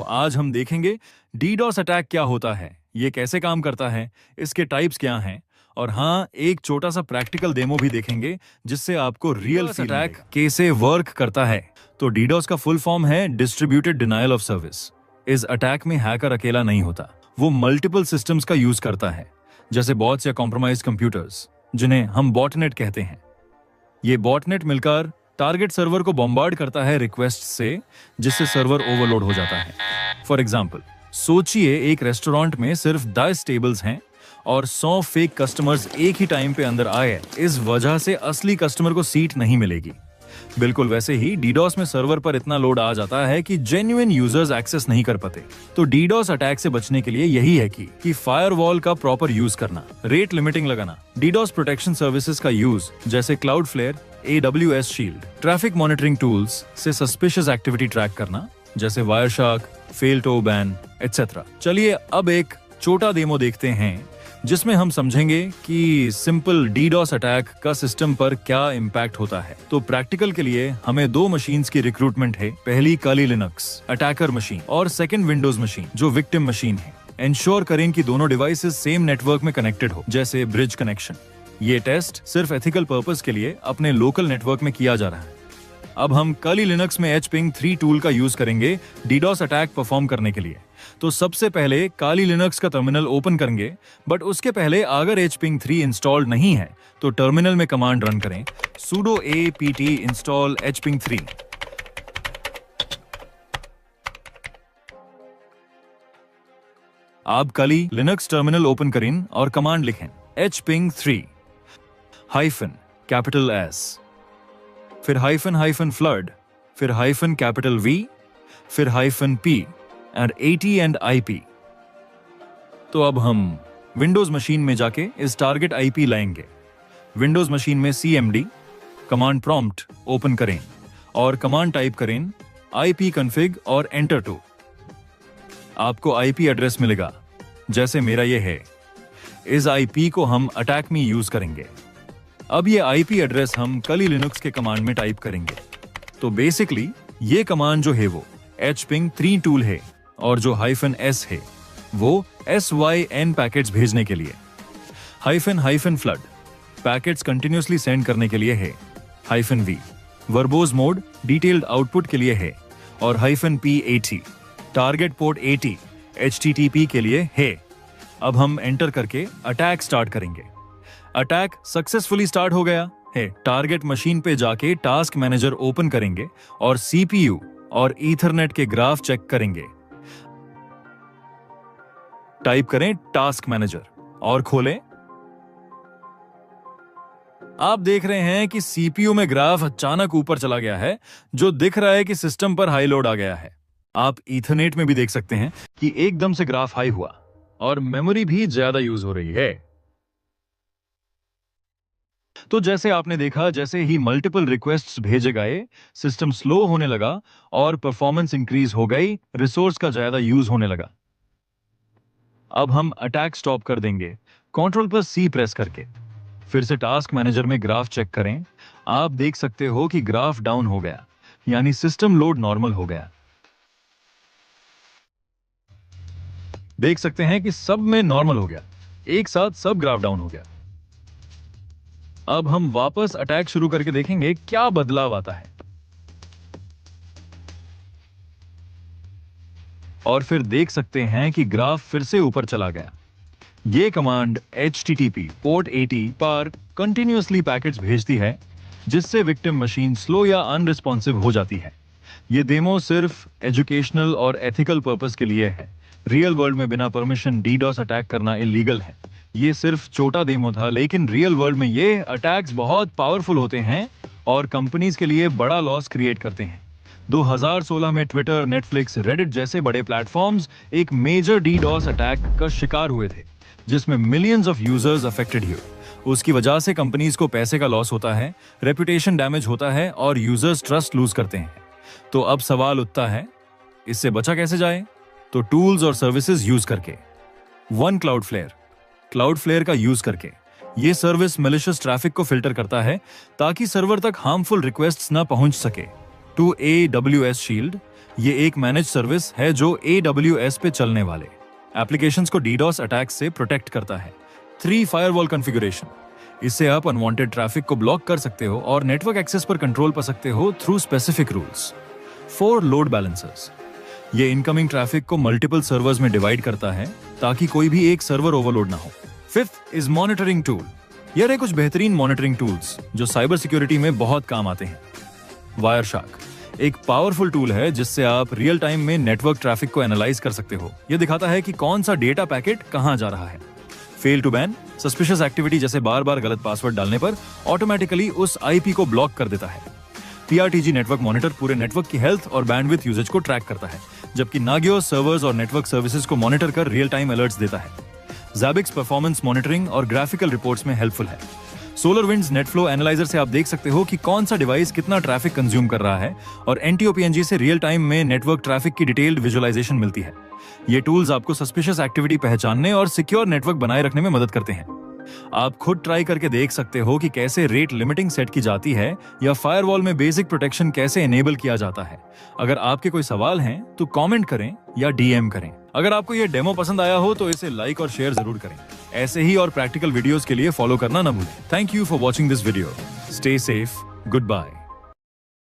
आज हम देखेंगे डीडॉस अटैक क्या होता है, ये कैसे काम करता है, इसके टाइप्स क्या हैं और हाँ, एक छोटा सा प्रैक्टिकल डेमो भी देखेंगे जिससे आपको रियल अटैक कैसे वर्क करता है। तो डीडॉस का फुल फॉर्म है डिस्ट्रीब्यूटेड डिनायल ऑफ सर्विस। इस अटैक में हैकर अकेला नहीं होता, वो मल्टीपल सिस्टम्स का यूज करता है, जैसे बॉट्स या कॉम्प्रोमाइज कंप्यूटर्स जिन्हें हम बॉटनेट कहते हैं। ये बॉटनेट मिलकर टारगेट सर्वर को बॉम्बार्ड करता है रिक्वेस्ट से, जिससे सर्वर ओवरलोड हो जाता है। फॉर एग्जाम्पल, सोचिए एक रेस्टोरेंट में सिर्फ 10 टेबल्स हैं और 100 फेक कस्टमर्स एक ही टाइम पे अंदर आए। इस वजह से असली कस्टमर को सीट नहीं मिलेगी। बिल्कुल वैसे ही डीडॉस में सर्वर पर इतना लोड आ जाता है कि जेन्युइन यूजर्स एक्सेस नहीं कर पाते। तो डीडॉस अटैक से बचने के लिए यही है कि फायरवॉल का प्रॉपर यूज करना, रेट लिमिटिंग लगाना, डीडॉस प्रोटेक्शन सर्विसेज का यूज जैसे Cloudflare, AWS shield, traffic monitoring tools से सस्पिशियस एक्टिविटी ट्रैक करना जैसे Wireshark, fail to ban etcetera. चलिए अब एक छोटा डेमो देखते हैं जिसमें हम समझेंगे कि सिंपल डीडॉस अटैक का सिस्टम पर क्या इम्पैक्ट होता है। तो प्रैक्टिकल के लिए हमें 2 मशीन्स की रिक्रूटमेंट है। पहली काली लिनक्स अटैकर मशीन और सेकंड विंडोज मशीन जो विक्टिम मशीन है। इंश्योर करें कि दोनों डिवाइसेस सेम नेटवर्क में कनेक्टेड हो, जैसे ब्रिज कनेक्शन। ये टेस्ट सिर्फ एथिकल पर्पस के लिए अपने लोकल नेटवर्क में किया जा रहा है। अब हम काली लिनक्स में hping 3 टूल का यूज करेंगे डीडॉस अटैक परफॉर्म करने के लिए। तो सबसे पहले काली लिनक्स का टर्मिनल ओपन करेंगे, बट उसके पहले अगर hping 3 इंस्टॉल्ड नहीं है तो टर्मिनल में कमांड रन करें sudo apt install hping 3। आप काली लिनक्स टर्मिनल ओपन करें और कमांड लिखें hping 3 हाइफन कैपिटल S, फिर हाइफन हाइफन फ्लड, फिर हाइफन कैपिटल V, फिर hyphen P and AT and IP। तो अब हम विंडोज मशीन में जाके इस टारगेट IP लाएंगे। विंडोज मशीन में CMD कमांड प्रॉम्प्ट ओपन करें और कमांड टाइप करें ipconfig और एंटर टू। आपको IP एड्रेस मिलेगा, जैसे मेरा ये है। इस IP को हम अटैक में यूज करेंगे। अब ये IP एड्रेस हम काली लिनक्स के कमांड में टाइप करेंगे। तो बेसिकली ये कमांड जो है वो hping 3 टूल है और जो -S है वो SYN पैकेट्स भेजने के लिए, hyphen flood packets continuously send करने के लिए है, -V verbose mode detailed output के लिए है और -P80 टारगेट पोर्ट 80 HTTP के लिए है। अब हम एंटर करके अटैक स्टार्ट करेंगे। अटैक सक्सेसफुली स्टार्ट हो गया है। टारगेट मशीन पे जाके टास्क मैनेजर ओपन करेंगे और CPU और ईथरनेट के ग्राफ चेक करेंगे। टाइप करें टास्क मैनेजर और खोलें। आप देख रहे हैं कि CPU में ग्राफ अचानक ऊपर चला गया है, जो दिख रहा है कि सिस्टम पर हाई लोड आ गया है। आप ईथरनेट में भी देख सकते हैं कि एकदम से ग्राफ हाई हुआ और मेमोरी भी ज्यादा यूज हो रही है। तो जैसे आपने देखा, जैसे ही मल्टीपल रिक्वेस्ट्स भेजे गए, सिस्टम स्लो होने लगा और परफॉर्मेंस इंक्रीज हो गई, रिसोर्स का ज्यादा यूज होने लगा। अब हम अटैक स्टॉप कर देंगे Ctrl+C प्रेस करके। फिर से टास्क मैनेजर में ग्राफ चेक करें। आप देख सकते हो कि ग्राफ डाउन हो गया, यानी सिस्टम लोड नॉर्मल हो गया। देख सकते हैं कि सब में नॉर्मल हो गया, एक साथ सब ग्राफ डाउन हो गया। अब हम वापस अटैक शुरू करके देखेंगे क्या बदलाव आता है। और फिर देख सकते हैं कि ग्राफ फिर से ऊपर चला गया। ये कमांड HTTP पोर्ट 80 पर कंटिन्यूअसली पैकेट्स भेजती है, जिससे विक्टिम मशीन स्लो या अनरिस्पॉन्सिव हो जाती है। ये डेमो सिर्फ एजुकेशनल और एथिकल पर्पस के लिए है। रियल वर्ल्ड में बिना परमिशन डीडॉस अटैक करना इलीगल है। ये सिर्फ छोटा डेमो था, लेकिन रियल वर्ल्ड में ये अटैक्स बहुत पावरफुल होते हैं और कंपनीज के लिए बड़ा लॉस क्रिएट करते हैं। 2016 में ट्विटर, नेटफ्लिक्स, रेडिट जैसे बड़े प्लेटफॉर्म्स एक मेजर डीडॉस अटैक का शिकार हुए थे, जिसमें मिलियंस ऑफ यूजर्स अफेक्टेड हुए। उसकी वजह से कंपनीज को पैसे का लॉस होता है, रेपुटेशन डैमेज होता है और यूजर्स ट्रस्ट लूज करते हैं। तो अब सवाल उठता है, इससे बचा कैसे जाए? तो टूल्स और सर्विसेज यूज करके। वन क्लाउडफ्लेयर का यूज करके ये सर्विस मैलिशियस ट्रैफिक को फिल्टर करता है ताकि सर्वर तक हार्मफुल रिक्वेस्ट्स ना पहुंच सके। 2 AWS शील्ड ये एक मैनेज सर्विस है जो AWS पे चलने वाले एप्लीकेशंस को DDoS अटैक से प्रोटेक्ट करता है। 3 फायरवॉल कॉन्फ़िगरेशन, इससे आप अनवांटेड ट्रैफिक को ब्लॉक कर सकते हो और नेटवर्क एक्सेस पर कंट्रोल पा सकते हो through specific rules. 4 load balancers, ये इनकमिंग ट्रैफिक को मल्टीपल सर्वर्स में डिवाइड करता है ताकि कोई भी एक सर्वर ओवरलोड ना हो। 5th इज मॉनिटरिंग टूल, ये रहे कुछ बेहतरीन मॉनिटरिंग टूल्स जो साइबर सिक्योरिटी में बहुत काम आते हैं। वायरशार्क एक पावरफुल टूल है जिससे आप रियल टाइम में नेटवर्क ट्रैफिक को एनालाइज कर सकते हो। यह दिखाता है कि कौन सा डेटा पैकेट कहां जा रहा है। Fail to ban, suspicious activity जैसे बार बार गलत पासवर्ड डालने पर ऑटोमेटिकली उस IP को ब्लॉक कर देता है। PRTG नेटवर्क मॉनिटर पूरे नेटवर्क की हेल्थ और बैंडविड्थ यूजेज को ट्रैक करता है, जबकि नागियो सर्वर्स और नेटवर्क सर्विसेज को मॉनिटर कर रियल टाइम अलर्ट्स देता है। Zabbix परफॉर्मेंस मॉनिटरिंग और ग्राफिकल रिपोर्ट्स में हेल्पफुल है। SolarWinds नेटफ्लो एनालाइजर से आप देख सकते हो कि कौन सा डिवाइस कितना ट्रैफिक कंज्यूम कर रहा है, और NTOPNG से रियल टाइम में नेटवर्क ट्रैफिक की डिटेल्ड विजुअलाइजेशन मिलती है। ये टूल्स आपको सस्पिशियस एक्टिविटी पहचानने और सिक्योर नेटवर्क बनाए रखने में मदद करते हैं। आप खुद ट्राई करके देख सकते हो कि कैसे रेट लिमिटिंग सेट की जाती है या फायरवॉल में बेसिक प्रोटेक्शन कैसे एनेबल किया जाता है। अगर आपके कोई सवाल हैं तो कमेंट करें या DM करें। अगर आपको यह डेमो पसंद आया हो तो इसे लाइक और शेयर जरूर करें। ऐसे ही और प्रैक्टिकल वीडियोस के लिए फॉलो करना ना भूलें। Thank you for watching this video. Stay safe, good bye.